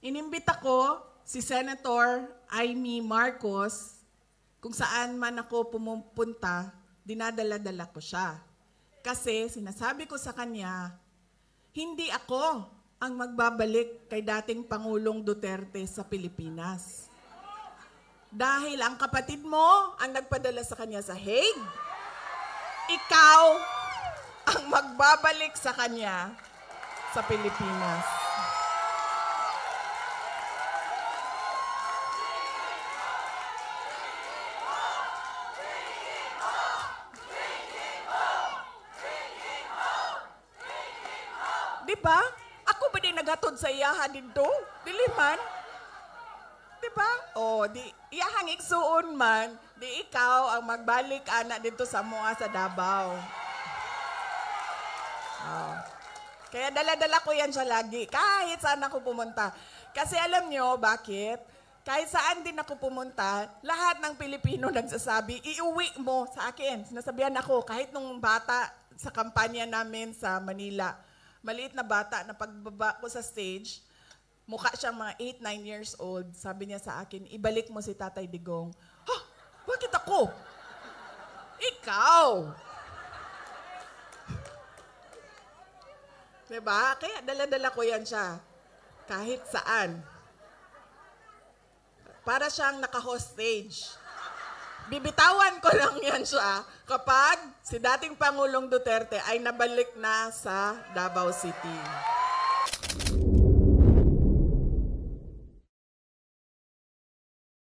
Inimbita ko si Senator Amy Marcos, kung saan man ako pumupunta, dinadala-dala ko siya. Kasi sinasabi ko sa kanya, hindi ako ang magbabalik kay dating Pangulong Duterte sa Pilipinas. Dahil ang kapatid mo ang nagpadala sa kanya sa Hague, ikaw ang magbabalik sa kanya sa Pilipinas. Diba? Ako ba din nagatod sa iyaha dito? Dili man. Diba? O, di iyahang igsuon man, di ikaw ang magbalik ana dito sa mua sa Davao. Oh. Kaya dala-dala ko yan siya lagi, kahit saan ako pumunta. Kasi alam nyo, bakit? Kahit saan din ako pumunta, lahat ng Pilipino nagsasabi, iuwi mo sa akin. Sinasabihan ako, kahit nung bata sa kampanya namin sa Manila, maliit na bata na pagbaba ko sa stage, mukha siyang mga 8-9 years old. Sabi niya sa akin, ibalik mo si Tatay Digong. Ha? Bakit ako? Ikaw! Diba? Kaya dala-dala ko yan siya. Kahit saan. Para siyang naka-hostage. Bibitawan ko lang yan siya kapag si dating Pangulong Duterte ay nabalik na sa Davao City.